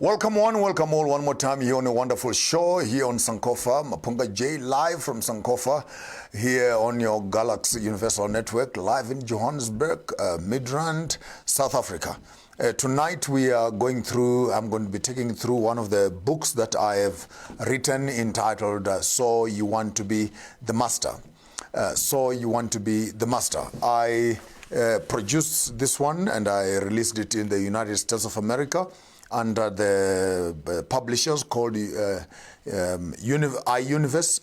Welcome all one more time here on a wonderful show here on Sankofa, Maponga J, live from Sankofa, here on your Galaxy Universal Network, live in Johannesburg, Midrand, South Africa. Tonight we are I'm going to be taking through one of the books that I have written entitled, So You Want to Be the Master. So You Want to Be the Master. I produced this one and I released it in the United States of America under the publishers called iUniverse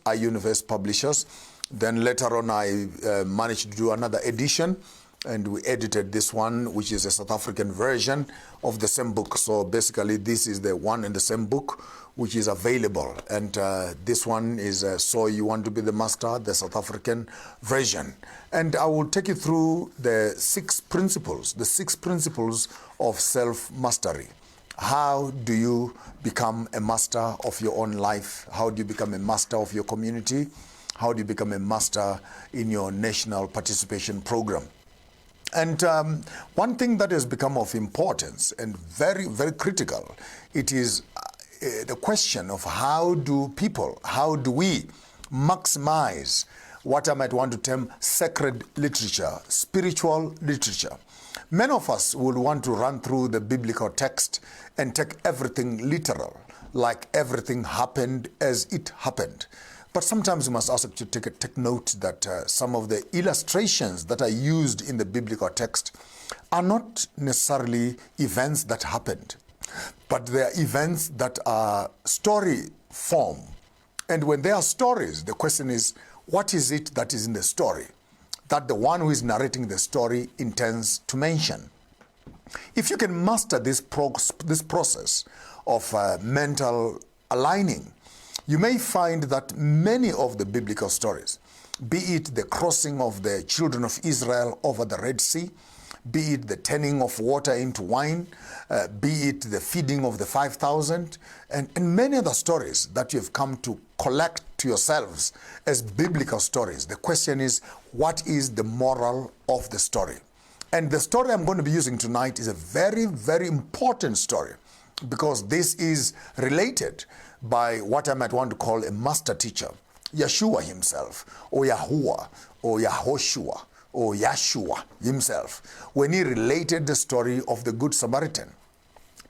Publishers. Then later on I managed to do another edition and we edited this one, which is a South African version of the same book. So basically this is the one and the same book which is available. And this one is So You Want to Be the Master, the South African version. And I will take you through the six principles of self-mastery. How do you become a master of your own life? How do you become a master of your community? How do you become a master in your national participation program? And one thing that has become of importance and very, very critical, it is the question of how do we maximize what I might want to term sacred literature, spiritual literature. Many of us will want to run through the biblical text and take everything literal, like everything happened as it happened. But sometimes we must also take note that some of the illustrations that are used in the biblical text are not necessarily events that happened, but they are events that are story form. And when they are stories, the question is, what is it that is in the story that the one who is narrating the story intends to mention? If you can master this process of mental aligning, you may find that many of the biblical stories, be it the crossing of the children of Israel over the Red Sea, be it the turning of water into wine, be it the feeding of the 5,000, and many other stories that you have come to collect to yourselves as biblical stories. The question is, what is the moral of the story? And the story I'm going to be using tonight is a very, very important story because this is related by what I might want to call a master teacher, Yeshua himself, or Yahuwah, or Yahoshua, or Yeshua himself, when he related the story of the Good Samaritan.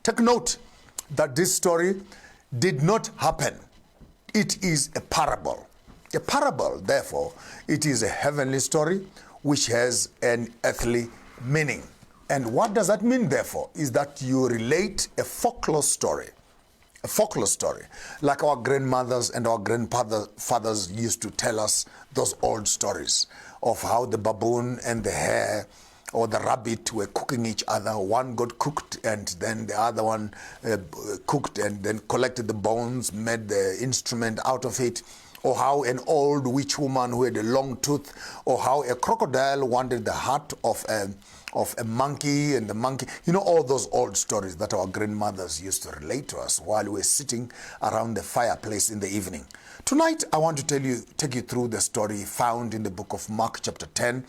Take note that this story did not happen. It is a parable. A parable, therefore, it is a heavenly story which has an earthly meaning. And what does that mean, therefore, is that you relate a folklore story. A folklore story, like our grandmothers and our grandfathers used to tell us those old stories of how the baboon and the hare or the rabbit were cooking each other. One got cooked and then the other one cooked and then collected the bones, made the instrument out of it. Or how an old witch woman who had a long tooth, or how a crocodile wanted the heart of a monkey, and the monkey, all those old stories that our grandmothers used to relate to us while we were sitting around the fireplace in the evening. Tonight, I want to take you through the story found in the book of Mark chapter 10,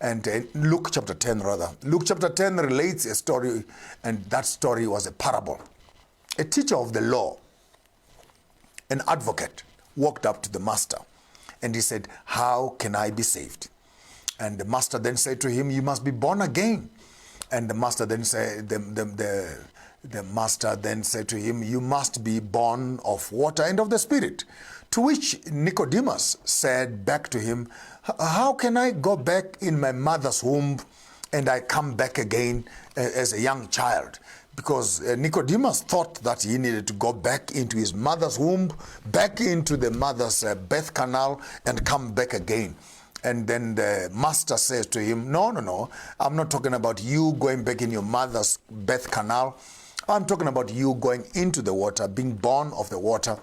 and Luke chapter 10 rather. Luke chapter 10 relates a story, and that story was a parable. A teacher of the law, an advocate, walked up to the master and he said, "How can I be saved?" And the master then said to him, "You must be born again." And the master then said, the master then said to him, "You must be born of water and of the Spirit." To which Nicodemus said back to him, "How can I go back in my mother's womb and I come back again as a young child?" Because Nicodemus thought that he needed to go back into his mother's womb, back into the mother's birth canal, and come back again. And then the master says to him, No, I'm not talking about you going back in your mother's birth canal. I'm talking about you going into the water, being born of the water.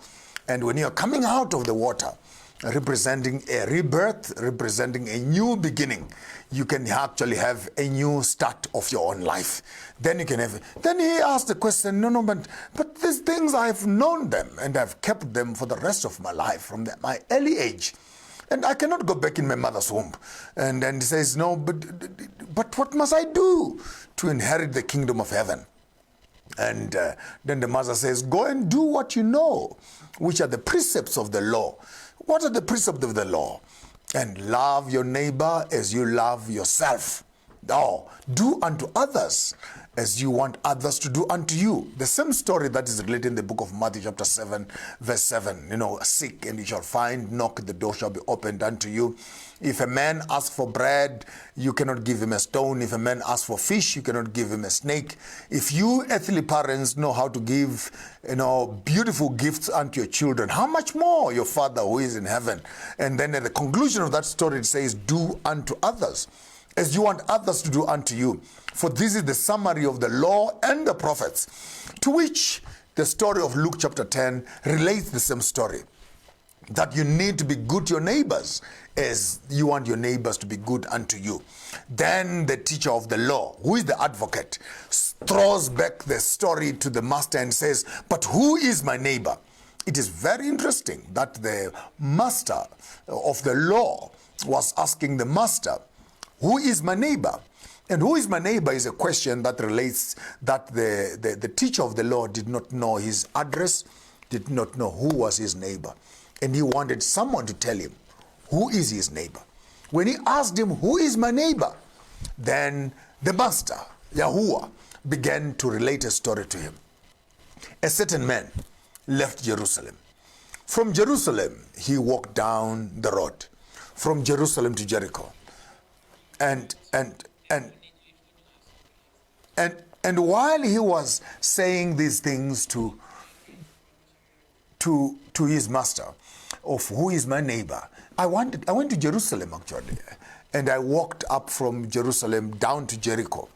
And when you're coming out of the water, representing a rebirth, representing a new beginning, you can actually have a new start of your own life. Then you can have. Then he asked the question, but these things, I've known them and I've kept them for the rest of my life from my early age. And I cannot go back in my mother's womb. And then he says, "No, but what must I do to inherit the kingdom of heaven?" And then the master says, go and do what you know, which are the precepts of the law. What are the precepts of the law? And love your neighbor as you love yourself. Oh, do unto others as you want others to do unto you. The same story that is related in the book of Matthew chapter 7, verse 7. Seek and you shall find, knock, the door shall be opened unto you. If a man asks for bread, you cannot give him a stone. If a man asks for fish, you cannot give him a snake. If you earthly parents know how to give, beautiful gifts unto your children, how much more your Father who is in heaven? And then at the conclusion of that story, it says, do unto others as you want others to do unto you. For this is the summary of the law and the prophets, to which the story of Luke chapter 10 relates the same story. That you need to be good to your neighbors as you want your neighbors to be good unto you. Then the teacher of the law, who is the advocate, throws back the story to the master and says, but who is my neighbor? It is very interesting that the master of the law was asking the master, who is my neighbor? And who is my neighbor is a question that relates that the teacher of the law did not know his address, did not know who was his neighbor. And he wanted someone to tell him who is his neighbor. When he asked him, who is my neighbor? Then the master, Yahuwah, began to relate a story to him. A certain man left Jerusalem. From Jerusalem, he walked down the road from Jerusalem to Jericho. And while he was saying these things to his master of who is my neighbor, I went to Jerusalem actually, and I walked up from Jerusalem down to Jericho.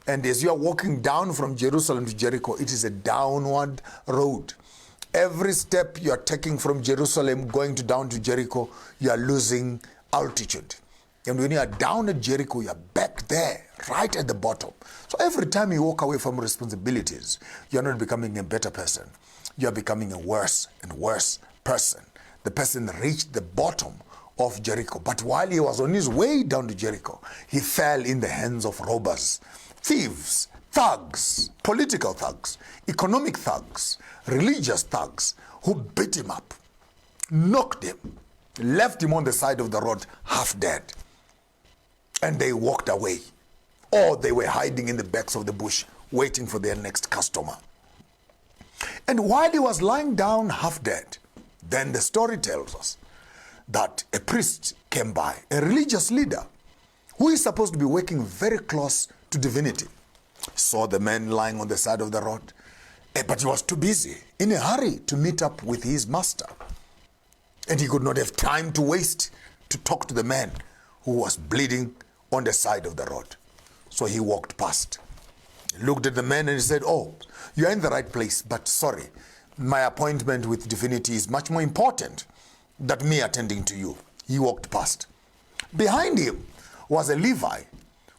And as you are walking down from Jerusalem to Jericho, it is a downward road. Every step you are taking from Jerusalem going down to Jericho, you are losing altitude. And when you are down at Jericho, you are back there, right at the bottom. So every time you walk away from responsibilities, you are not becoming a better person. You are becoming a worse and worse person. The person reached the bottom of Jericho. But while he was on his way down to Jericho, he fell in the hands of robbers, thieves, thugs, political thugs, economic thugs, religious thugs, who beat him up, knocked him, left him on the side of the road half dead. And they walked away. Or they were hiding in the backs of the bush, waiting for their next customer. And while he was lying down half dead, then the story tells us that a priest came by, a religious leader, who is supposed to be working very close to divinity, saw the man lying on the side of the road, but he was too busy, in a hurry to meet up with his master. And he could not have time to waste to talk to the man who was bleeding on the side of the road. So he walked past, looked at the man and he said, oh, you're in the right place, but sorry, my appointment with divinity is much more important than me attending to you. He walked past. Behind him was a Levi,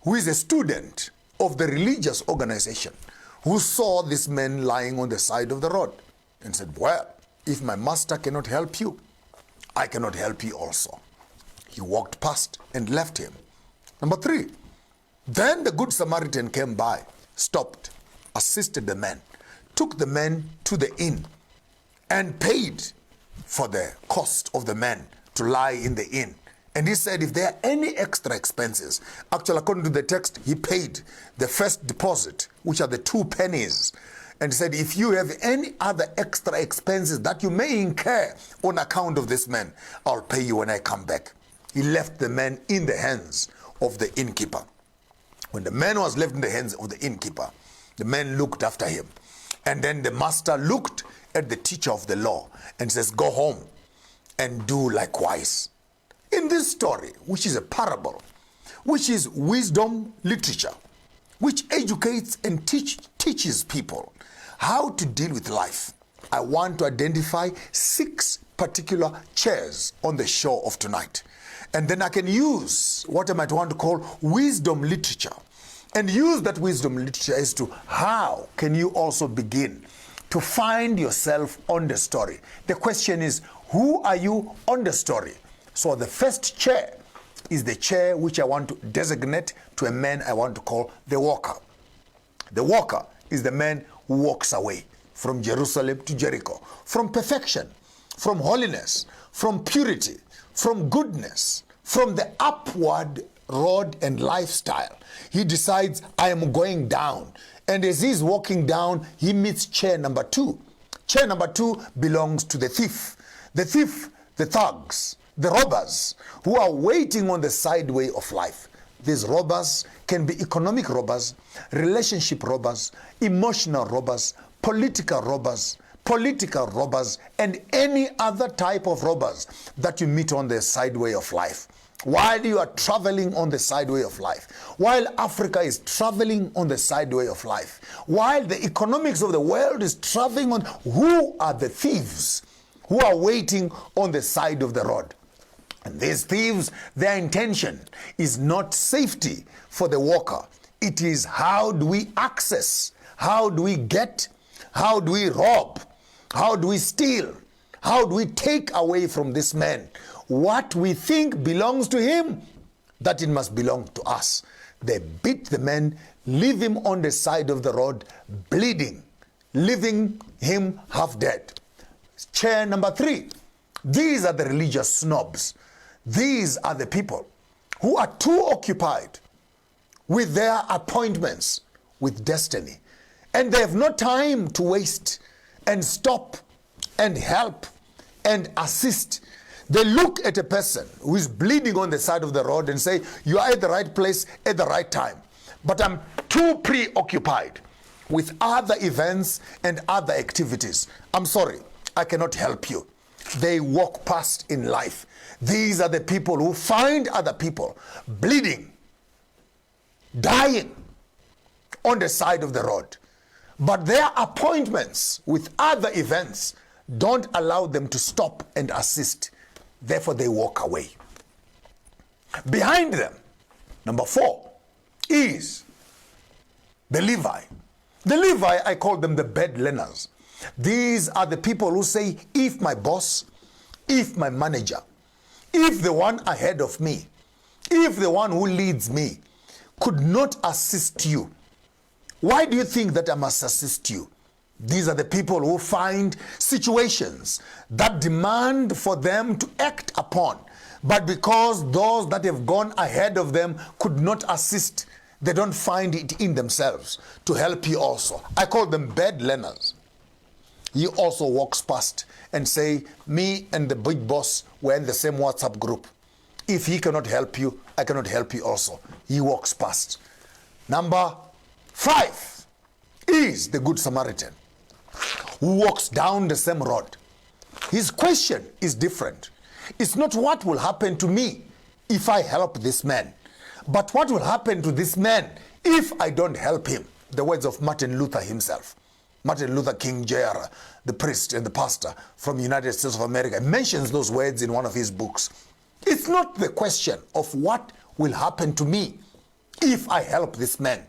who is a student of the religious organization, who saw this man lying on the side of the road and said, well, if my master cannot help you, I cannot help you also. He walked past and left him. Number 3, then the good Samaritan came by, stopped, assisted the man, took the man to the inn, and paid for the cost of the man to lie in the inn. And he said, if there are any extra expenses, actually according to the text, he paid the first deposit, which are the 2 pennies. And he said, if you have any other extra expenses that you may incur on account of this man, I'll pay you when I come back. He left the man in the hands of the innkeeper. When the man was left in the hands of the innkeeper, the man looked after him. And then the master looked at the teacher of the law and says, go home and do likewise. In this story, which is a parable, which is wisdom literature, which educates and teaches people how to deal with life, I want to identify 6 particular chairs on the show of tonight. And then I can use what I might want to call wisdom literature, and use that wisdom literature as to how can you also begin to find yourself on the story. The question is, who are you on the story? So the first chair is the chair which I want to designate to a man I want to call the walker. The walker is the man who walks away from Jerusalem to Jericho, from perfection, from holiness, from purity, from goodness, from the upward road and lifestyle. He decides, I am going down. And as he's walking down, he meets chair number 2. Chair number 2 belongs to the thief. The thief, the thugs, the robbers who are waiting on the sideway of life. These robbers can be economic robbers, relationship robbers, emotional robbers, political robbers, and any other type of robbers that you meet on the sideway of life. While you are traveling on the sideway of life, while Africa is traveling on the sideway of life, while the economics of the world is traveling on, who are the thieves who are waiting on the side of the road? And these thieves, their intention is not safety for the walker. It is how do we access, how do we get, how do we rob, how do we steal, how do we take away from this man what we think belongs to him, that it must belong to us. They beat the man, leave him on the side of the road, bleeding, leaving him half dead. Chair number 3. These are the religious snobs. These are the people who are too occupied with their appointments with destiny. And they have no time to waste and stop and help and assist. They look at a person who is bleeding on the side of the road and say, you are at the right place at the right time. But I'm too preoccupied with other events and other activities. I'm sorry, I cannot help you. They walk past in life. These are the people who find other people bleeding, dying on the side of the road. But their appointments with other events don't allow them to stop and assist. Therefore, they walk away. Behind them, number 4, is the Levi. The Levi, I call them the bed learners. These are the people who say, if my boss, if my manager, if the one ahead of me, if the one who leads me could not assist you, why do you think that I must assist you? These are the people who find situations that demand for them to act upon. But because those that have gone ahead of them could not assist, they don't find it in themselves to help you also. I call them bed learners. He also walks past and say, me and the big boss were in the same WhatsApp group. If he cannot help you, I cannot help you also. He walks past. Number 5 is the Good Samaritan, who walks down the same road. His question is different. It's not what will happen to me if I help this man, but what will happen to this man if I don't help him. The words of Martin Luther himself. Martin Luther King Jr., the priest and the pastor from the United States of America, mentions those words in one of his books. It's not the question of what will happen to me if I help this man.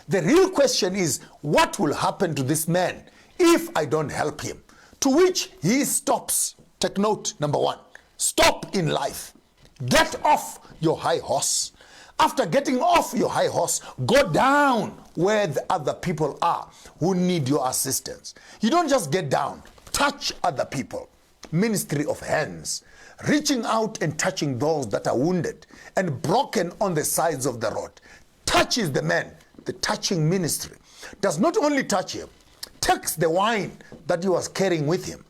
The real question is, what will happen to this man if I don't help him? To which he stops. Take note, number 1. Stop in life. Get off your high horse. After getting off your high horse, go down where the other people are who need your assistance. You don't just get down. Touch other people. Ministry of hands. Reaching out and touching those that are wounded and broken on the sides of the road. Touches the man. The touching ministry does not only touch him, takes the wine that he was carrying with him,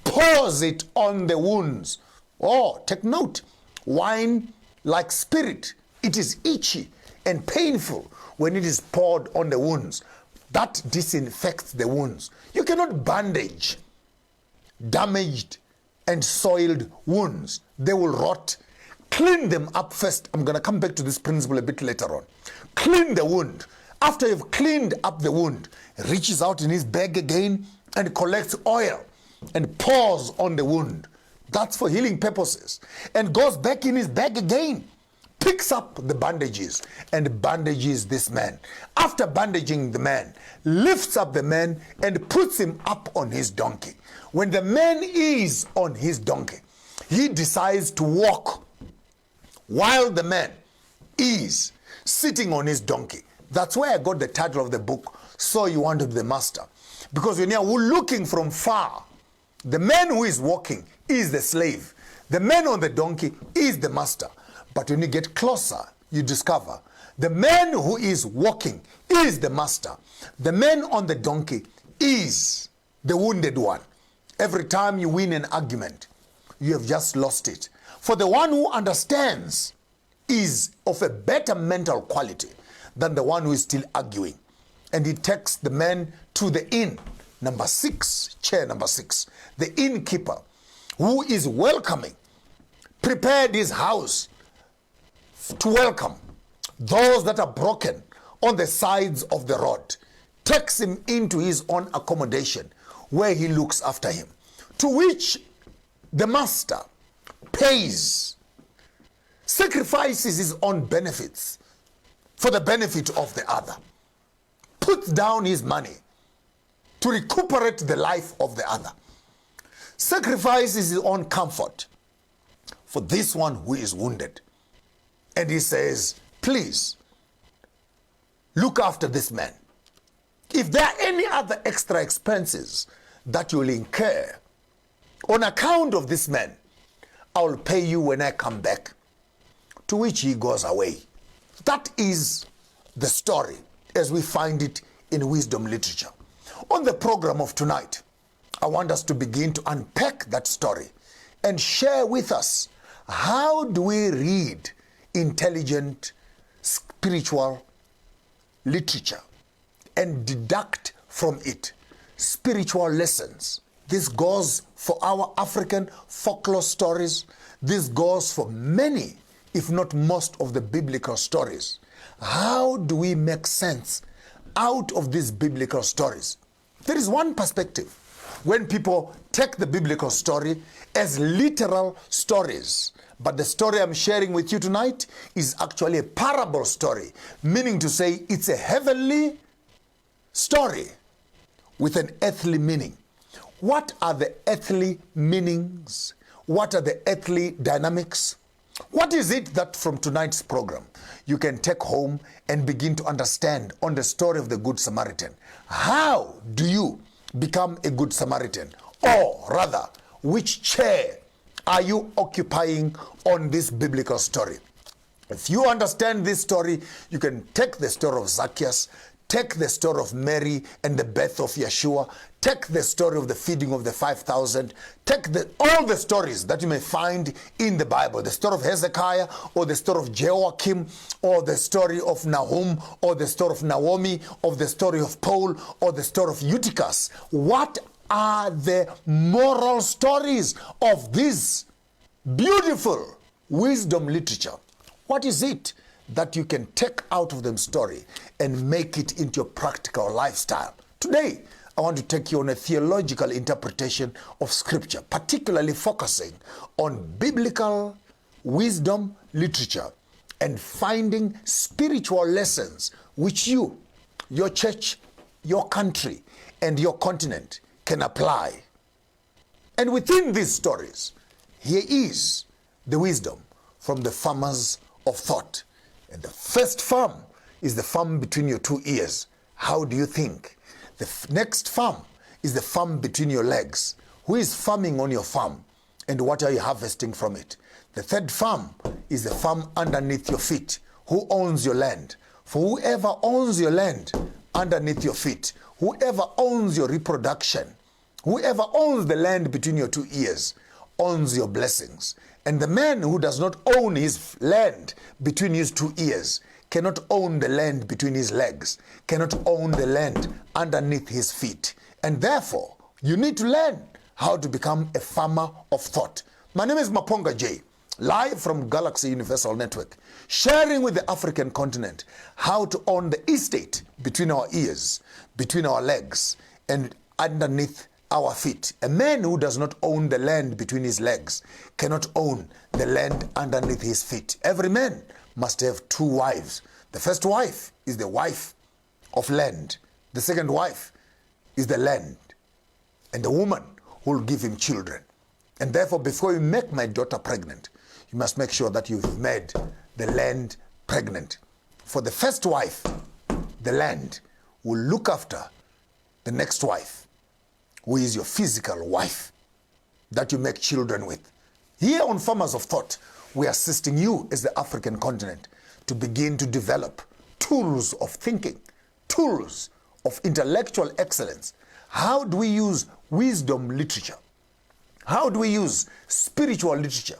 pours it on the wounds. Oh, take note, wine like spirit, it is itchy and painful when it is poured on the wounds. That disinfects the wounds. You cannot bandage damaged and soiled wounds. They will rot. Clean them up first. I'm going to come back to this principle a bit later on. Clean the wound. After you've cleaned up the wound, he reaches out in his bag again and collects oil and pours on the wound. That's for healing purposes. And goes back in his bag again, picks up the bandages and bandages this man. After bandaging the man, lifts up the man and puts him up on his donkey. When the man is on his donkey, he decides to walk while the man is sitting on his donkey. That's where I got the title of the book, So You Want to Be the Master. Because when you are looking from far, the man who is walking is the slave. The man on the donkey is the master. But when you get closer, you discover the man who is walking is the master. The man on the donkey is the wounded one. Every time you win an argument, you have just lost it. For the one who understands is of a better mental quality than the one who is still arguing. And he takes the man to the inn, number 6, chair number 6. The innkeeper, who is welcoming, prepared his house to welcome those that are broken on the sides of the road, takes him into his own accommodation where he looks after him, to which the master pays, sacrifices his own benefits for the benefit of the other, puts down his money to recuperate the life of the other, sacrifices his own comfort for this one who is wounded. And he says, please, look after this man. If there are any other extra expenses that you will incur on account of this man, I will pay you when I come back. To which he goes away. That is the story as we find it in wisdom literature. On the program of tonight, I want us to begin to unpack that story and share with us, how do we read intelligent spiritual literature and deduct from it spiritual lessons. This goes for our African folklore stories. This goes for many, if not most, of the biblical stories. How do we make sense out of these biblical stories? There is one perspective when people take the biblical story as literal stories. But the story I'm sharing with you tonight is actually a parable story, meaning to say it's a heavenly story with an earthly meaning. What are the earthly meanings? What are the earthly dynamics? What is it that from tonight's program you can take home and begin to understand on the story of the Good Samaritan? How do you become a Good Samaritan? Or rather, which chair are you occupying on this biblical story? If you understand this story, you can take the story of Zacchaeus, take the story of Mary and the birth of Yeshua, take the story of the feeding of the 5,000, take all the stories that you may find in the Bible, the story of Hezekiah, or the story of Joachim, or the story of Nahum, or the story of Naomi, or the story of Paul, or the story of Eutychus. What are the moral stories of this beautiful wisdom literature? What is it that you can take out of them story and make it into your practical lifestyle? Today, I want to take you on a theological interpretation of Scripture, particularly focusing on biblical wisdom literature and finding spiritual lessons which you, your church, your country, and your continent can apply. And within these stories, here is the wisdom from the farmers of thought. And the first farm is the farm between your two ears. How do you think? The next farm is the farm between your legs. Who is farming on your farm? And what are you harvesting from it? The third farm is the farm underneath your feet. Who owns your land? For whoever owns your land underneath your feet, whoever owns your reproduction, whoever owns the land between your two ears, owns your blessings. And the man who does not own his land between his two ears cannot own the land between his legs, cannot own the land underneath his feet. And therefore, you need to learn how to become a farmer of thought. My name is Maponga J, live from Galaxy Universal Network, sharing with the African continent how to own the estate between our ears, between our legs, and underneath our feet. A man who does not own the land between his legs cannot own the land underneath his feet. Every man must have two wives. The first wife is the wife of land. The second wife is the land and the woman who will give him children. And therefore, before you make my daughter pregnant, you must make sure that you've made the land pregnant. For the first wife, the land will look after the next wife. who is your physical wife that you make children with. Here on Farmers of Thought, we are assisting you as the African continent to begin to develop tools of thinking, tools of intellectual excellence. How do we use wisdom literature? How do we use spiritual literature?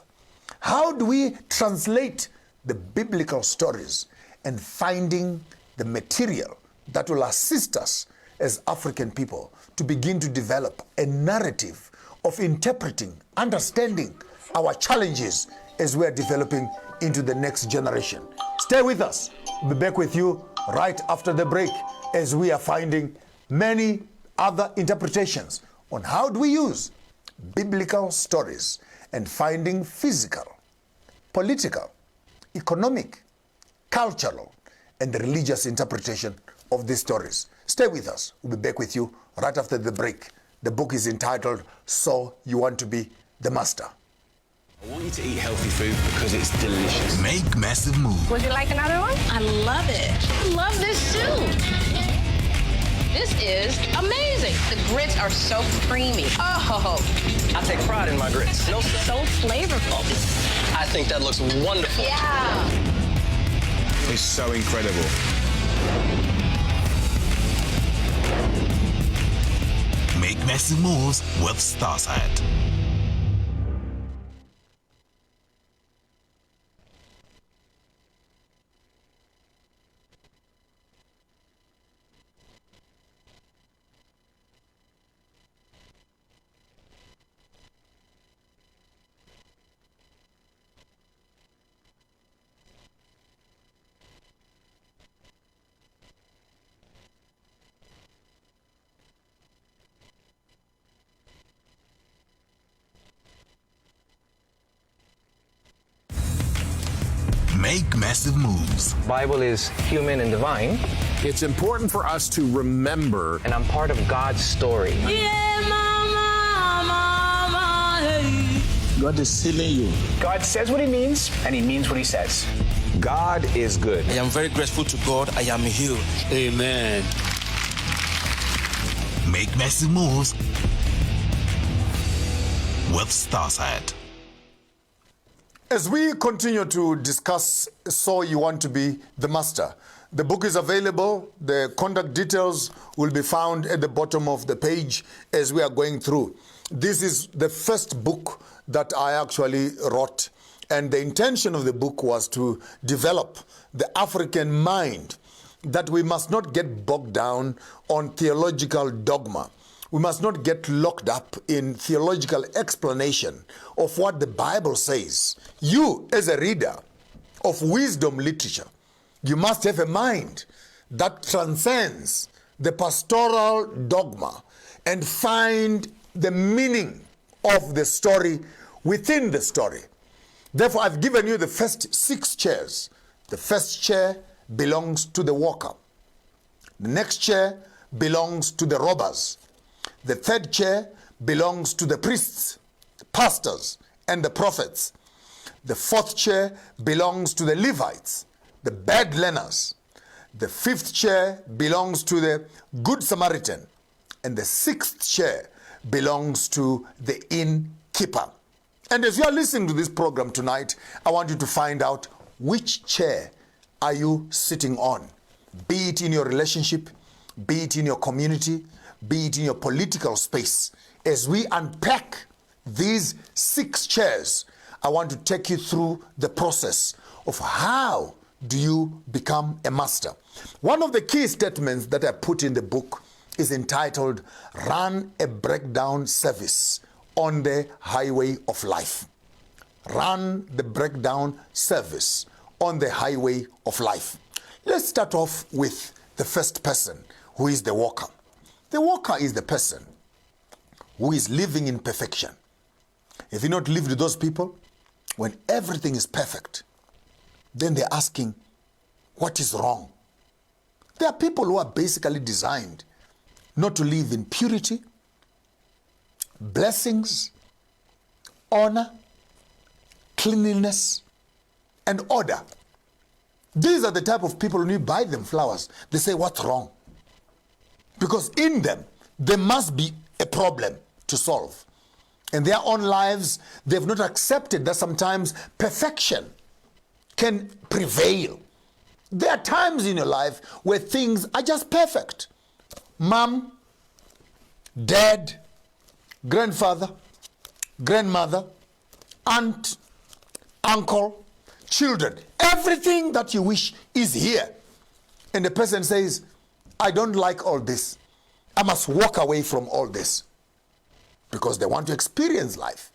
How do we translate the biblical stories and finding the material that will assist us as African people to begin to develop a narrative of interpreting, understanding our challenges as we are developing into the next generation. Stay with us. We'll be back with you right after the break as we are finding many other interpretations on how do we use biblical stories and finding physical, political, economic, cultural, and religious interpretation of these stories. Stay with us. We'll be back with you right after the break. The book is entitled, So You Want to Be the Master. I want you to eat healthy food because it's delicious. Make massive moves. Would you like another one? I love it. I love this too. This is amazing. The grits are so creamy. Oh, I take pride in my grits. No, so flavorful. I think that looks wonderful. Yeah. It's so incredible. Make massive moves with Starsight. Make massive moves. Bible is human and divine, It's important for us to remember. and I'm part of God's story. God is sealing you. God says what he means, and he means what he says. God is good. I am very grateful to God. I am healed. Amen. Make massive moves with Starsight. As we continue to discuss So You Want to Be the Master, the book is available. The contact details will be found at the bottom of the page as we are going through. This is the first book that I actually wrote, and the intention of the book was to develop the African mind, that we must not get bogged down on theological dogma. We must not get locked up in theological explanation of what the Bible says. You, as a reader of wisdom literature, you must have a mind that transcends the pastoral dogma and find the meaning of the story within the story. Therefore, I've given you the first 6 chairs. The first chair belongs to the walker. The next chair belongs to the robbers. The third chair belongs to the priests, pastors, and the prophets. The fourth chair belongs to the Levites, the bad learners. The fifth chair belongs to the good Samaritan. And the sixth chair belongs to the innkeeper. And as you are listening to this program tonight, I want you to find out which chair are you sitting on. Be it in your relationship, be it in your community, be it in your political space. As we unpack these 6 chairs, I want to take you through the process of how do you become a master. One of the key statements that I put in the book is entitled, Run a Breakdown Service on the Highway of Life. Run the breakdown service on the highway of life. Let's start off with the first person, who is the walker. The walker is the person who is living in perfection. Have you not lived with those people? When everything is perfect, then they're asking, what is wrong? There are people who are basically designed not to live in purity, blessings, honor, cleanliness, and order. These are the type of people, when you buy them flowers, they say, what's wrong? Because in them, there must be a problem to solve. In their own lives, they've not accepted that sometimes perfection can prevail. There are times in your life where things are just perfect. Mom, dad, grandfather, grandmother, aunt, uncle, children. Everything that you wish is here. And the person says, I don't like all this. I must walk away from all this. Because they want to experience life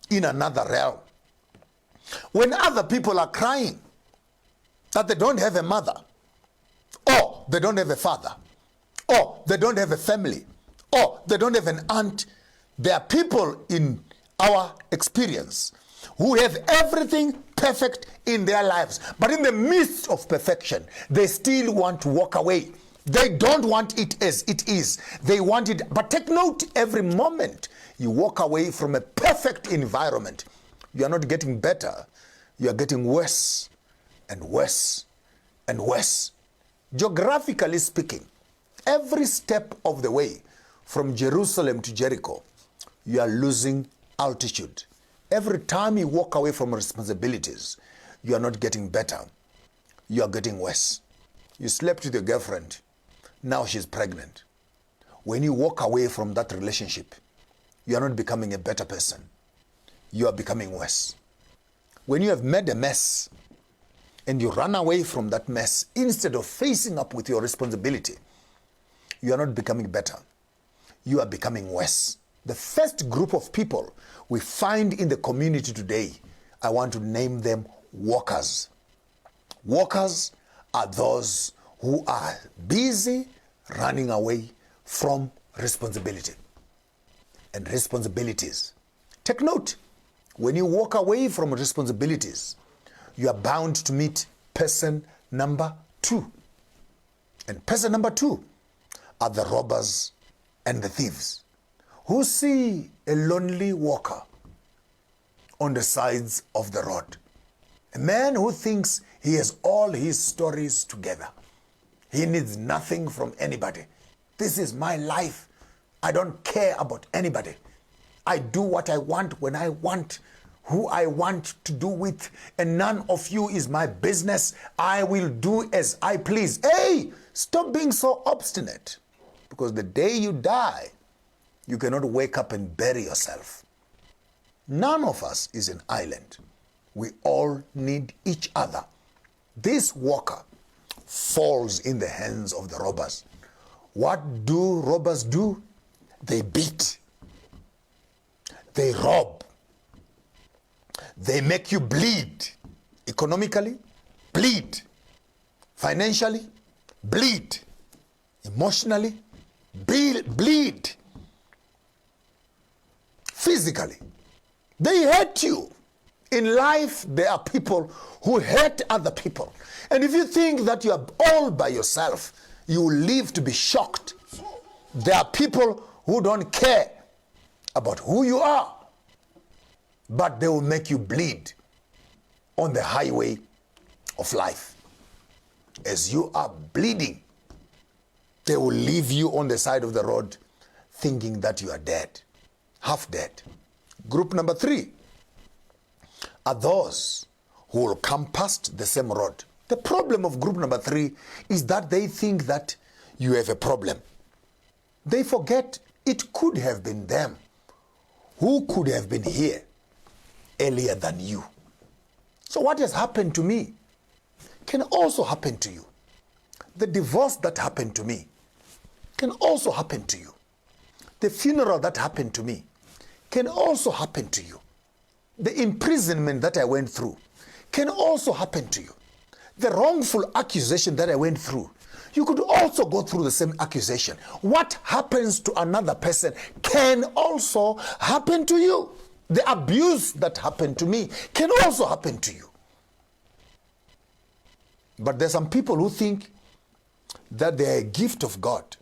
in another realm. When other people are crying that they don't have a mother, or they don't have a father, or they don't have a family, or they don't have an aunt, there are people in our experience who have everything perfect in their lives. But in the midst of perfection, they still want to walk away. They don't want it as it is. They want it. But take note, every moment you walk away from a perfect environment, you are not getting better. You are getting worse and worse and worse. Geographically speaking, every step of the way from Jerusalem to Jericho, you are losing altitude. Every time you walk away from responsibilities, you are not getting better. You are getting worse. You slept with your girlfriend. Now she's pregnant. When you walk away from that relationship, you are not becoming a better person. You are becoming worse. When you have made a mess and you run away from that mess instead of facing up with your responsibility, you are not becoming better. You are becoming worse. The first group of people we find in the community today, I want to name them workers. Workers are those who are busy running away from responsibility and responsibilities. Take note, when you walk away from responsibilities, you are bound to meet person number 2. And person number 2 are the robbers and the thieves who see a lonely walker on the sides of the road. A man who thinks he has all his stories together. He needs nothing from anybody. This is my life. I don't care about anybody. I do what I want when I want, who I want to do with, and none of you is my business. I will do as I please. Hey, stop being so obstinate, because the day you die, you cannot wake up and bury yourself. None of us is an island. We all need each other. This worker falls in the hands of the robbers. What do robbers do? They beat. They rob. They make you bleed. Economically, bleed. Financially, bleed. Emotionally, bleed. Physically, they hurt you. In life, there are people who hurt other people. And if you think that you are all by yourself, you will live to be shocked. There are people who don't care about who you are, but they will make you bleed on the highway of life. As you are bleeding, they will leave you on the side of the road thinking that you are dead, half dead. Group number 3 are those who will come past the same road. The problem of group number 3 is that they think that you have a problem. They forget it could have been them who could have been here earlier than you. So what has happened to me can also happen to you. The divorce that happened to me can also happen to you. The funeral that happened to me can also happen to you. The imprisonment that I went through can also happen to you. The wrongful accusation that I went through, you could also go through the same accusation. What happens to another person can also happen to you. The abuse that happened to me can also happen to you. But there's some people who think that they're a gift of God.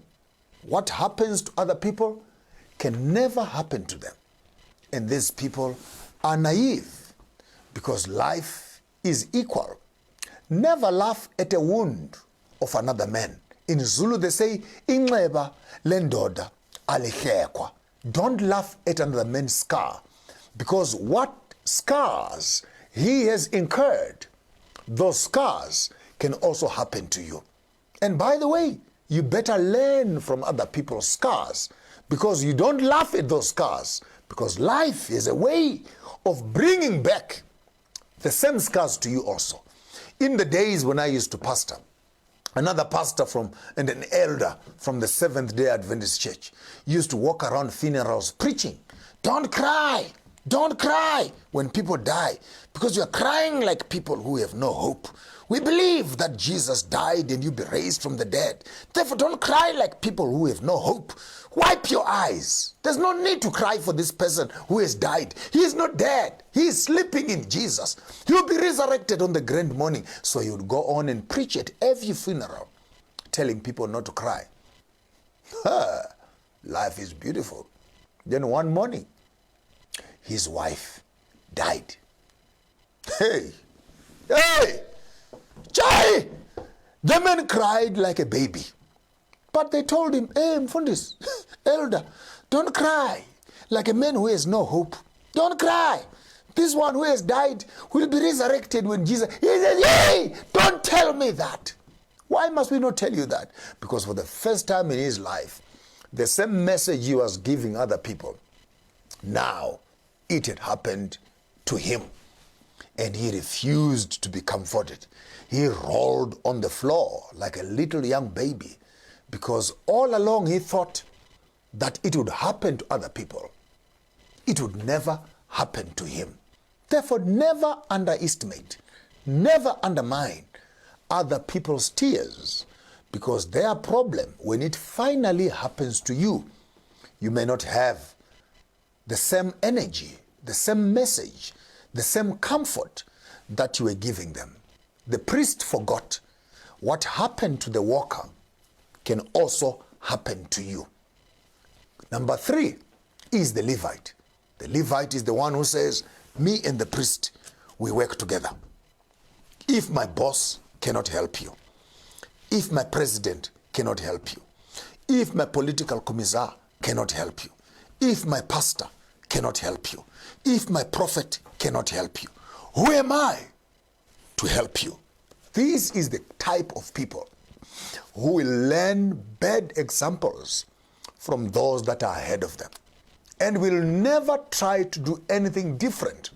What happens to other people can never happen to them. And these people are naive, because life is equal. Never laugh at a wound of another man. In Zulu they say, Inxeba lendoda alihlekwa. Don't laugh at another man's scar, because what scars he has incurred, those scars can also happen to you. And by the way, you better learn from other people's scars, because you don't laugh at those scars, because life is a way of bringing back the same scars to you also. In the days when I used to pastor, another pastor and an elder from the Seventh-day Adventist Church used to walk around funerals preaching, don't cry when people die, because you're crying like people who have no hope. We believe that Jesus died and you'll be raised from the dead. Therefore, don't cry like people who have no hope. Wipe your eyes. There's no need to cry for this person who has died. He is not dead. He is sleeping in Jesus. He will be resurrected on the grand morning. So he would go on and preach at every funeral, telling people not to cry. Life is beautiful. Then one morning, his wife died. Hey! Chai! The man cried like a baby. But they told him, hey, Mfundis, elder, don't cry like a man who has no hope. Don't cry. This one who has died will be resurrected when Jesus... He says, hey, don't tell me that. Why must we not tell you that? Because for the first time in his life, the same message he was giving other people, now it had happened to him. And he refused to be comforted. He rolled on the floor like a little young baby, because all along he thought that it would happen to other people. It would never happen to him. Therefore, never underestimate, never undermine other people's tears, because their problem, when it finally happens to you, you may not have the same energy, the same message, the same comfort that you were giving them. The priest forgot what happened to the worker can also happen to you. Number 3 is the Levite. The Levite is the one who says, me and the priest, we work together. If my boss cannot help you, if my president cannot help you, if my political commissar cannot help you, if my pastor cannot help you, if my prophet cannot help you, who am I to help you? This is the type of people who will learn bad examples from those that are ahead of them, and will never try to do anything different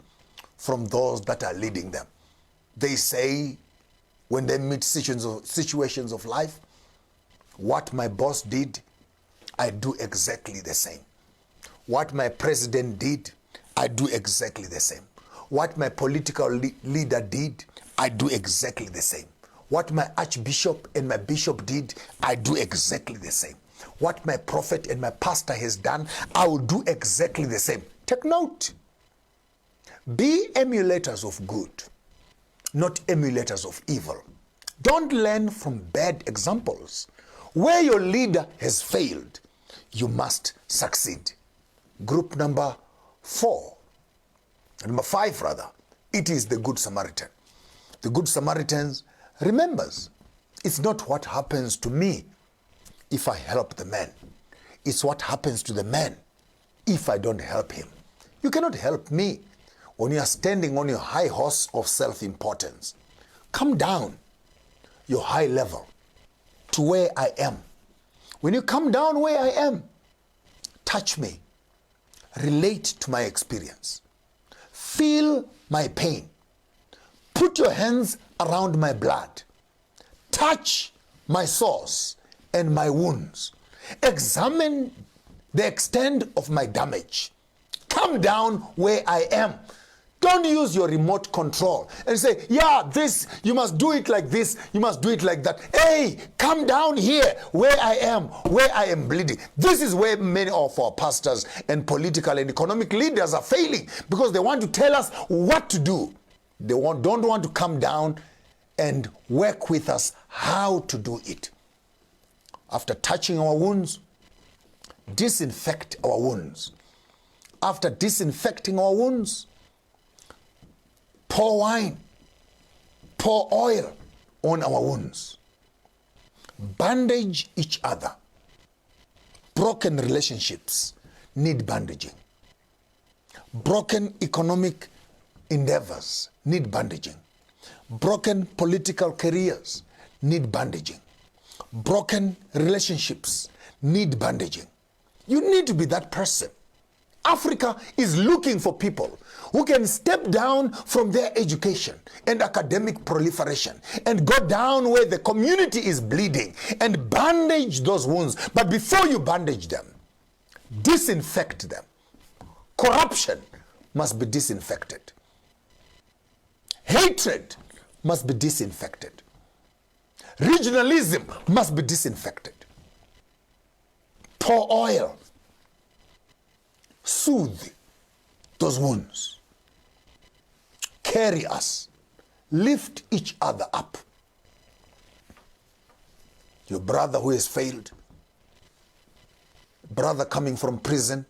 from those that are leading them. They say, when they meet situations of life, what my boss did, I do exactly the same. What my president did, I do exactly the same. What my political leader did, I do exactly the same. What my archbishop and my bishop did, I do exactly the same. What my prophet and my pastor has done, I will do exactly the same. Take note. Be emulators of good, not emulators of evil. Don't learn from bad examples. Where your leader has failed, you must succeed. Group number 5 rather, it is the Good Samaritan. The Good Samaritan remembers, it's not what happens to me if I help the man. It's what happens to the man if I don't help him. You cannot help me when you are standing on your high horse of self-importance. Come down your high level to where I am. When you come down where I am, touch me, relate to my experience, feel my pain, put your hands around my blood, touch my sores and my wounds, examine the extent of my damage. Come down where I am. Don't use your remote control and say, yeah, this, you must do it like this, you must do it like that. Hey, come down here where I am bleeding. This is where many of our pastors and political and economic leaders are failing, because they want to tell us what to do. They don't want to come down and work with us how to do it. After touching our wounds, disinfect our wounds. After disinfecting our wounds, pour wine, pour oil on our wounds. Bandage each other. Broken relationships need bandaging. Broken economic endeavors need bandaging. Broken political careers need bandaging. Broken relationships need bandaging. You need to be that person. Africa is looking for people who can step down from their education and academic proliferation and go down where the community is bleeding and bandage those wounds. But before you bandage them, disinfect them. Corruption must be disinfected. Hatred must be disinfected. Regionalism must be disinfected. Pour oil. Soothe those wounds. Carry us. Lift each other up. Your brother who has failed, brother coming from prison,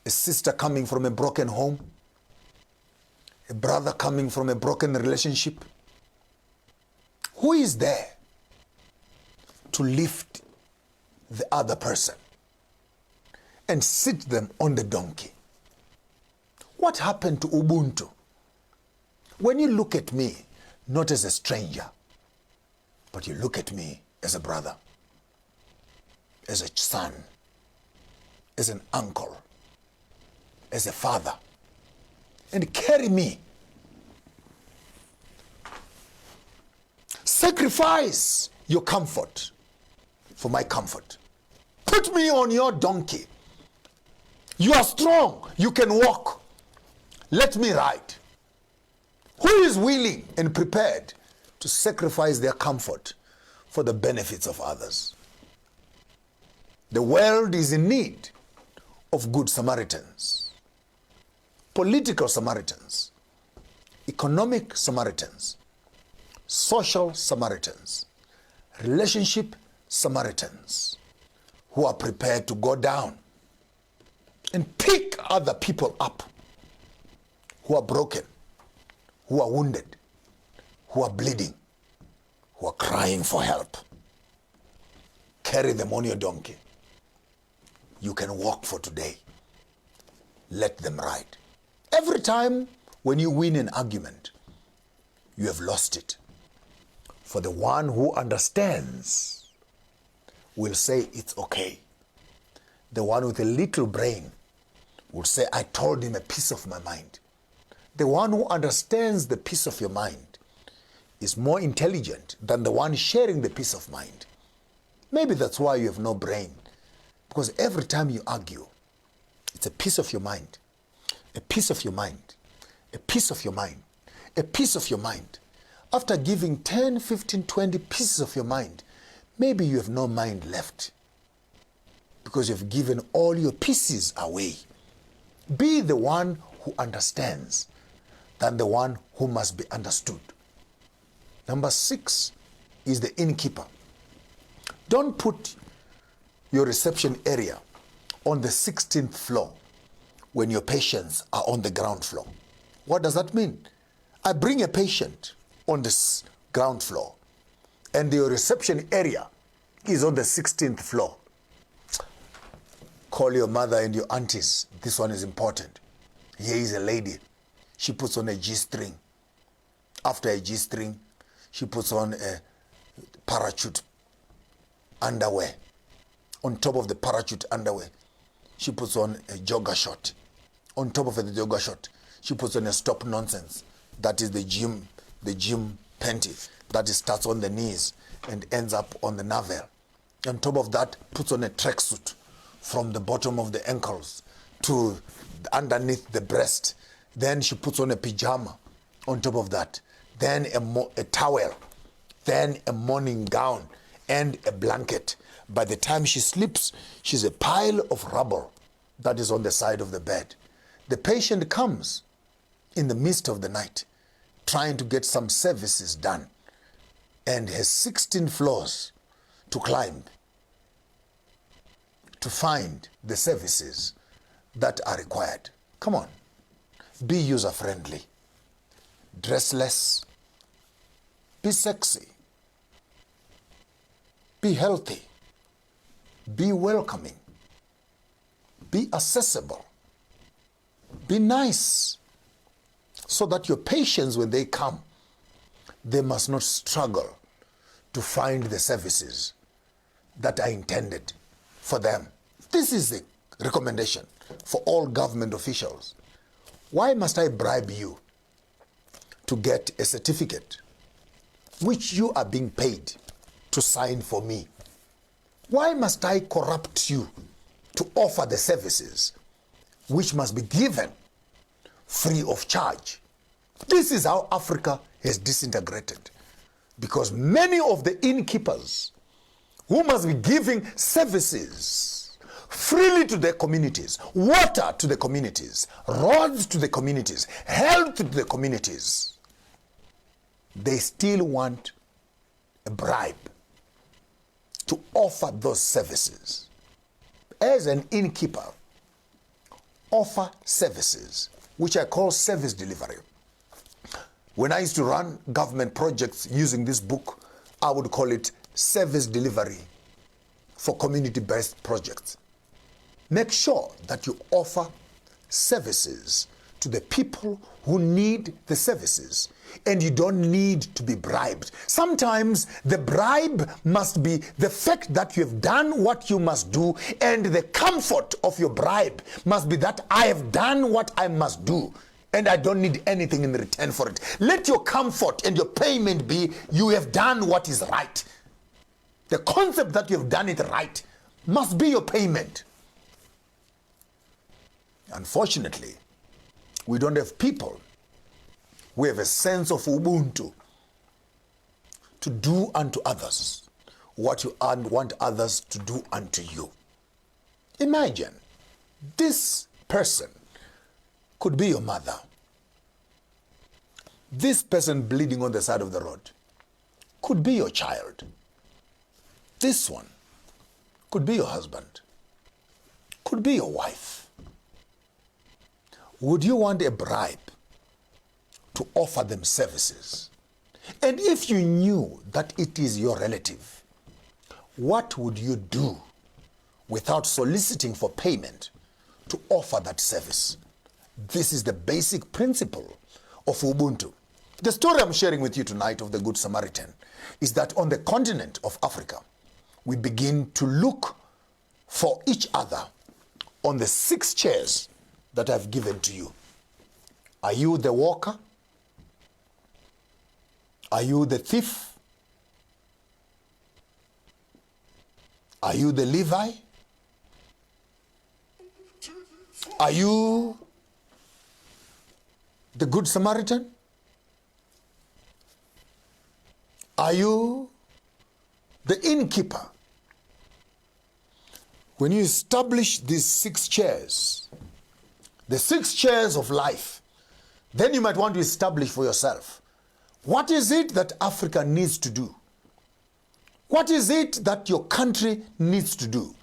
a sister coming from a broken home, a brother coming from a broken relationship. Who is there to lift the other person and sit them on the donkey? What happened to Ubuntu? When you look at me, not as a stranger, but you look at me as a brother, as a son, as an uncle, as a father, and carry me. Sacrifice your comfort for my comfort. Put me on your donkey. You are strong. You can walk. Let me ride. Who is willing and prepared to sacrifice their comfort for the benefits of others? The world is in need of good Samaritans, political Samaritans, economic Samaritans, social Samaritans, relationship Samaritans who are prepared to go down and pick other people up who are broken, who are wounded, who are bleeding, who are crying for help. Carry them on your donkey. You can walk for today. Let them ride. Every time when you win an argument, you have lost it. For the one who understands will say it's okay. The one with a little brain will say, I told him a piece of my mind. The one who understands the piece of your mind is more intelligent than the one sharing the piece of mind. Maybe that's why you have no brain. Because every time you argue, it's a piece of your mind. A piece of your mind. A piece of your mind. A piece of your mind. After giving 10, 15, 20 pieces of your mind, maybe you have no mind left because you've given all your pieces away. Be the one who understands than the one who must be understood. Number 6 is the innkeeper. Don't put your reception area on the 16th floor when your patients are on the ground floor. What does that mean? I bring a patient on this ground floor and your reception area is on the 16th floor. Call your mother and your aunties. This one is important. Here is a lady. She puts on a G-string. After a G-string, she puts on a parachute underwear. On top of the parachute underwear, she puts on a jogger short. On top of the jogger short, she puts on a stop nonsense. That is the gym panty. That starts on the knees and ends up on the navel. On top of that, puts on a tracksuit from the bottom of the ankles to underneath the breast. Then she puts on a pajama on top of that. Then a towel. Then a morning gown and a blanket. By the time she sleeps, she's a pile of rubble that is on the side of the bed. The patient comes in the midst of the night trying to get some services done and has 16 floors to climb to find the services that are required. Come on, be user-friendly, dress less, be sexy, be healthy, Be welcoming. Be accessible. Be nice. So that your patients, when they come, they must not struggle to find the services that are intended for them. This is the recommendation for all government officials. Why must I bribe you to get a certificate which you are being paid to sign for me? Why must I corrupt you to offer the services which must be given free of charge? This is how Africa has disintegrated, because many of the innkeepers who must be giving services freely to their communities, water to the communities, roads to the communities, health to the communities, they still want a bribe to offer those services. As an innkeeper, offer services, which I call service delivery. When I used to run government projects using this book, I would call it service delivery for community-based projects. Make sure that you offer services to the people who need the services, and you don't need to be bribed. Sometimes the bribe must be the fact that you have done what you must do, and the comfort of your bribe must be that I have done what I must do, and I don't need anything in return for it. Let your comfort and your payment be you have done what is right. The concept that you have done it right must be your payment. Unfortunately, we don't have people who have a sense of Ubuntu to do unto others what you want others to do unto you. Imagine, this person could be your mother. This person bleeding on the side of the road could be your child. This one could be your husband, could be your wife. Would you want a bribe to offer them services? And if you knew that it is your relative, what would you do without soliciting for payment to offer that service? This is the basic principle of Ubuntu. The story I'm sharing with you tonight of the Good Samaritan is that on the continent of Africa, we begin to look for each other on the 6 chairs that I've given to you. Are you the walker? Are you the thief? Are you the Levi? Are you the Good Samaritan? Are you the innkeeper? When you establish these 6 chairs, the 6 chairs of life, then you might want to establish for yourself, what is it that Africa needs to do? What is it that your country needs to do?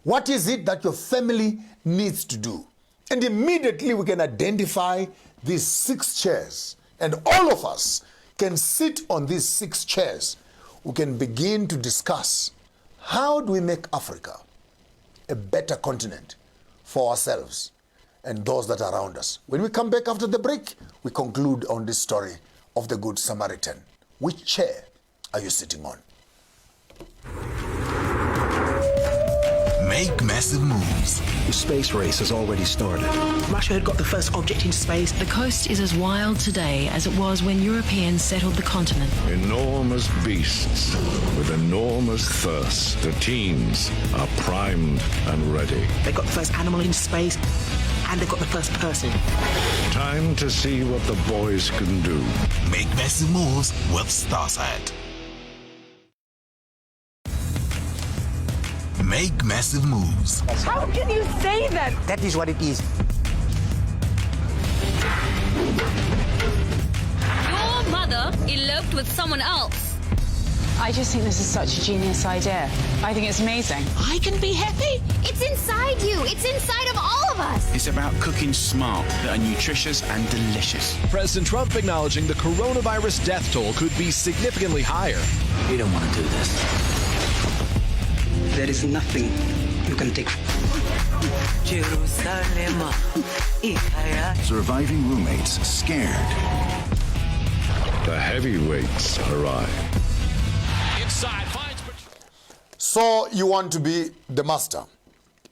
What is it that your family needs to do? And immediately we can identify these 6 chairs, and all of us can sit on these 6 chairs. We can begin to discuss, how do we make Africa a better continent for ourselves and those that are around us? When we come back after the break, we conclude on this story of the Good Samaritan. Which chair are you sitting on? Make massive moves. The space race has already started. Russia had got the first object into space. The coast is as wild today as it was when Europeans settled the continent. Enormous beasts with enormous thirst. The teams are primed and ready. They got the first animal in space, and they've got the first person. Time to see what the boys can do. Make massive moves with Starsat. Make massive moves. How can you say that? That is what it is. Your mother eloped with someone else. I just think this is such a genius idea. I think it's amazing. I can be happy. It's inside you. It's inside of all of us. It's about cooking smart that are nutritious and delicious. President Trump acknowledging the coronavirus death toll could be significantly higher. We don't want to do this. There is nothing you can take. Jerusalem. Surviving roommates scared. The heavyweights arrive. Inside, So you want to be the master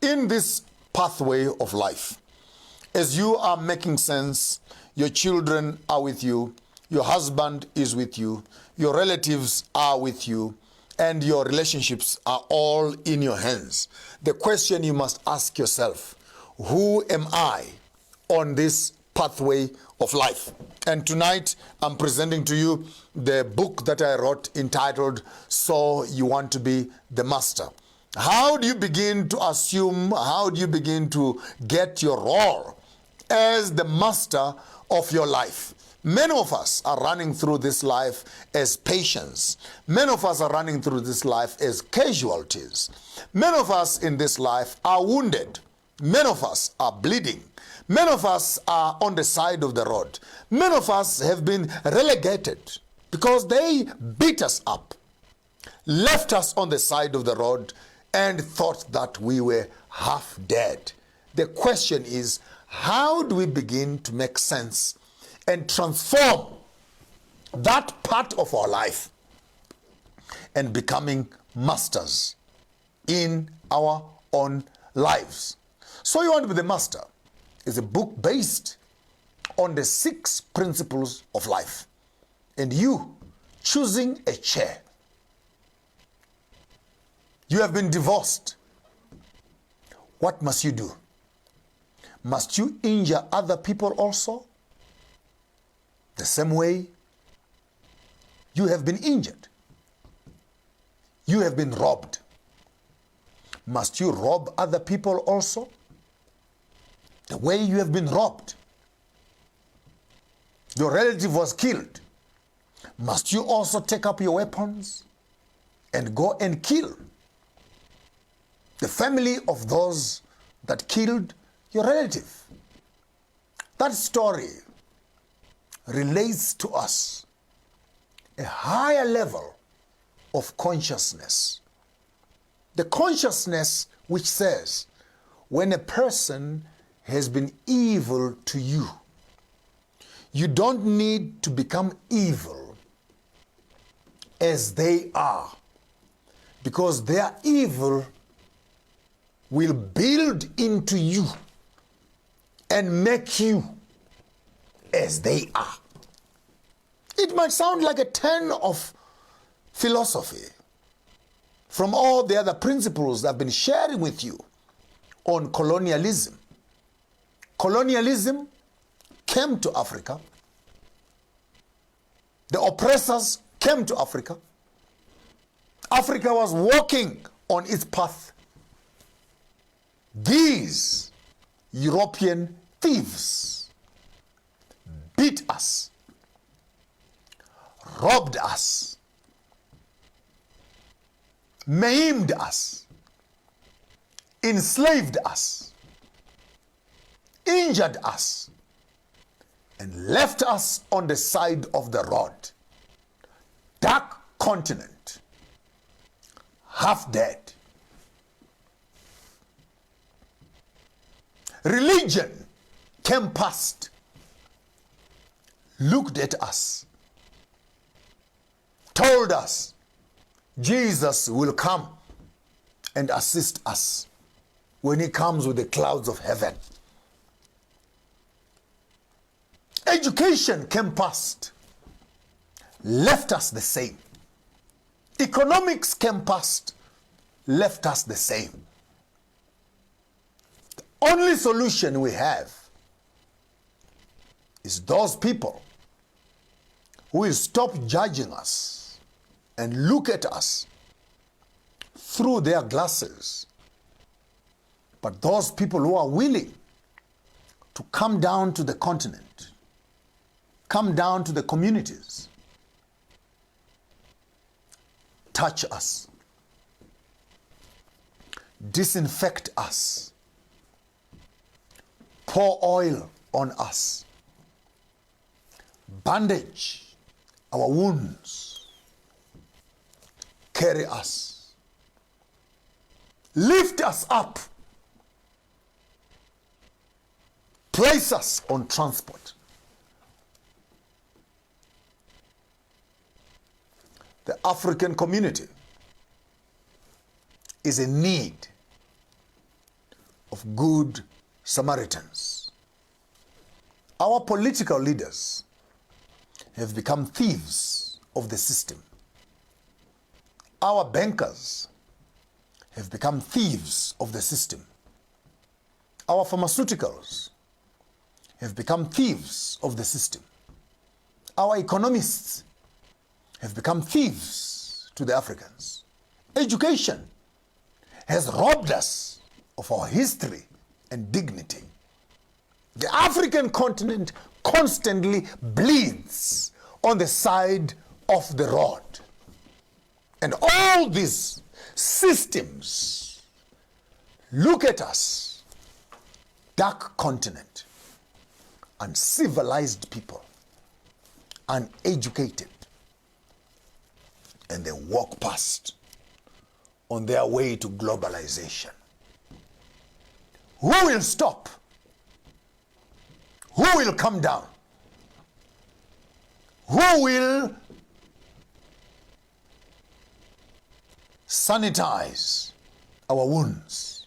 in this pathway of life. As you are making sense, your children are with you, your husband is with you, your relatives are with you, and your relationships are all in your hands. The question you must ask yourself, who am I on this pathway of life? And tonight I'm presenting to you the book that I wrote entitled, So You Want to Be the Master. How do you begin to assume, how do you begin to get your role as the master of your life? Many of us are running through this life as patients. Many of us are running through this life as casualties. Many of us in this life are wounded. Many of us are bleeding. Many of us are on the side of the road. Many of us have been relegated because they beat us up, left us on the side of the road, and thought that we were half dead. The question is, how do we begin to make sense and transform that part of our life and becoming masters in our own lives? So You Want to Be the Master is a book based on the 6 principles of life, and you choosing a chair. You have been divorced. What must you do? Must you injure other people also? The same way you have been injured. You have been robbed. Must you rob other people also? The way you have been robbed. Your relative was killed. Must you also take up your weapons and go and kill the family of those that killed your relative? That story relates to us a higher level of consciousness. The consciousness which says, when a person has been evil to you, you don't need to become evil as they are, because their evil will build into you and make you as they are. It might sound like a turn of philosophy from all the other principles I've been sharing with you on colonialism. Colonialism came to Africa. The oppressors came to Africa. Africa was walking on its path. These European thieves beat us, robbed us, maimed us, enslaved us, injured us, and left us on the side of the road. Dark continent, half dead. Religion came past, looked at us, told us Jesus will come and assist us when he comes with the clouds of heaven. Education came past, left us the same. Economics came past, left us the same. The only solution we have is those people who will stop judging us and look at us through their glasses. But those people who are willing to come down to the continent, come down to the communities, touch us, disinfect us, pour oil on us, bandage our wounds, carry us, lift us up, place us on transport. The African community is in need of good Samaritans. Our political leaders have become thieves of the system. Our bankers have become thieves of the system. Our pharmaceuticals have become thieves of the system. Our economists have become thieves to the Africans. Education has robbed us of our history and dignity. The African continent constantly bleeds on the side of the road. And all these systems look at us, dark continent, uncivilized people, uneducated, and they walk past on their way to globalization. Who will stop? Who will come down? Who will sanitize our wounds?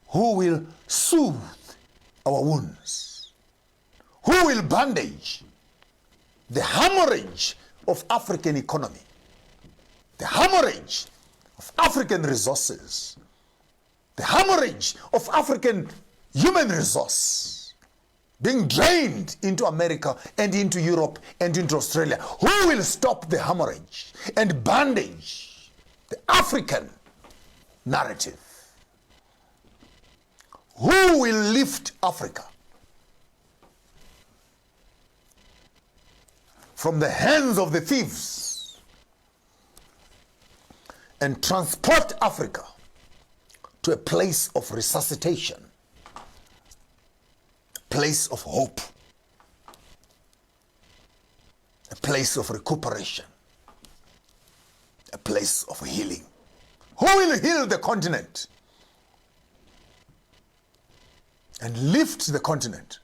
Who will soothe our wounds? Who will bandage the hemorrhage of African economy? The hemorrhage of African resources, the hemorrhage of African human resource being drained into America and into Europe and into Australia. Who will stop the hemorrhage and bandage the African narrative? Who will lift Africa from the hands of the thieves and transport Africa to a place of resuscitation, a place of hope, a place of recuperation, a place of healing? Who will heal the continent and lift the continent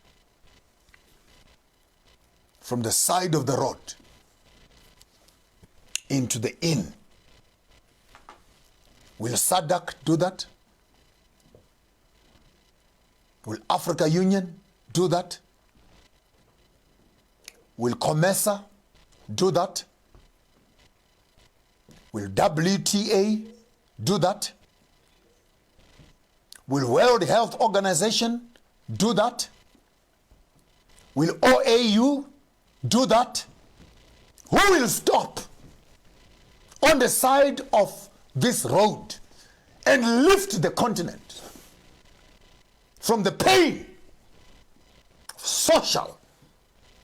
from the side of the road into the inn? Will SADC do that? Will Africa Union do that? Will COMESA do that? Will WTA do that? Will World Health Organization do that? Will OAU do that? Who will stop on the side of this road and lift the continent from the pain of social,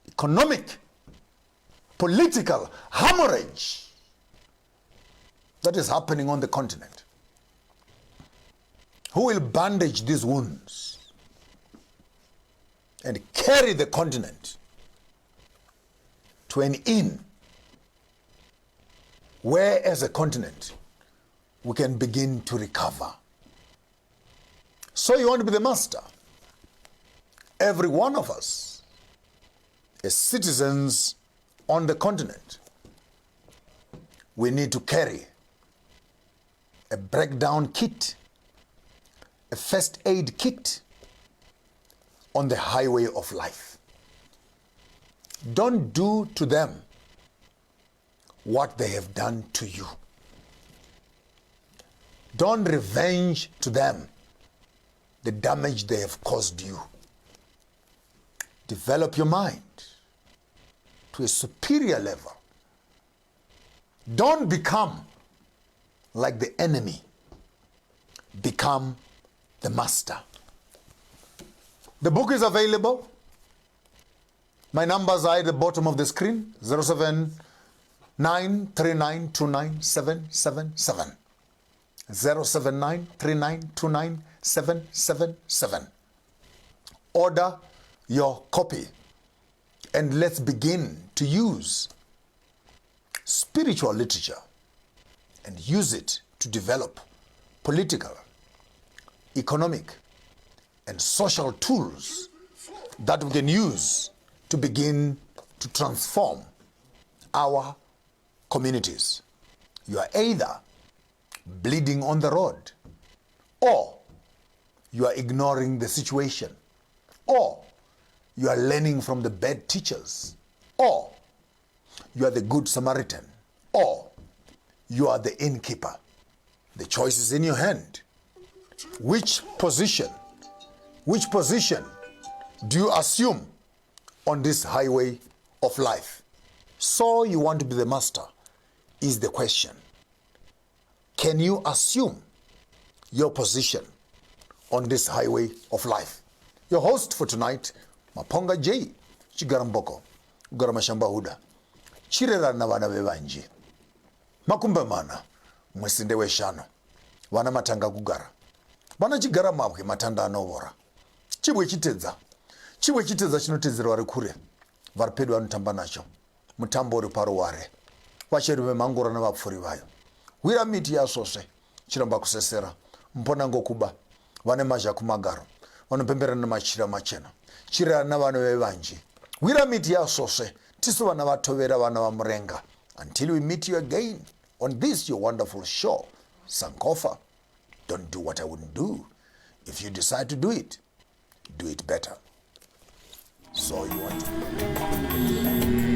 economic, political hemorrhage that is happening on the continent? Who will bandage these wounds and carry the continent to an inn where, as a continent, we can begin to recover? So you want to be the master? Every one of us, as citizens on the continent, we need to carry a breakdown kit, a first aid kit on the highway of life. Don't do to them what they have done to you. Don't revenge to them the damage they have caused you. Develop your mind to a superior level. Don't become like the enemy. Become the master. The book is available. My numbers are at the bottom of the screen. 07939297777. 07939297777. Order your copy and let's begin to use spiritual literature and use it to develop political, economic, and social tools that we can use to begin to transform our communities. You are either bleeding on the road, or you are ignoring the situation, or you are learning from the bad teachers, or you are the good Samaritan, or you are the innkeeper. The choice is in your hand. Which position do you assume on this highway of life? So you want to be the master is the question. Can you assume your position on this highway of life? Your host for tonight, Maponga J. Chigaramboko, Garamashamba Huda. Chirera na wana bebanji. Makumba mana, mwesinde we shano. Wana matanga kugara. Wana chigara mabwe matanda anowora. Chibwe chiteza chinotezera wari kure. Varpedu anutamba nacho. Mutambo uri paro ware. Wacheru vemangora na vapfuri vayo. Wira miti ya sose. Chiramba kusesera. Mpona ngokuba. Wane maja kumagaro. Wanopembera na machira machena. Chira na wane wevanji. Wira miti ya sose. Tisu wana watovera wana wa mrenga. Until we meet you again on this your wonderful show, Sankofa. Don't do what I wouldn't do. If you decide to do it better. So you want to.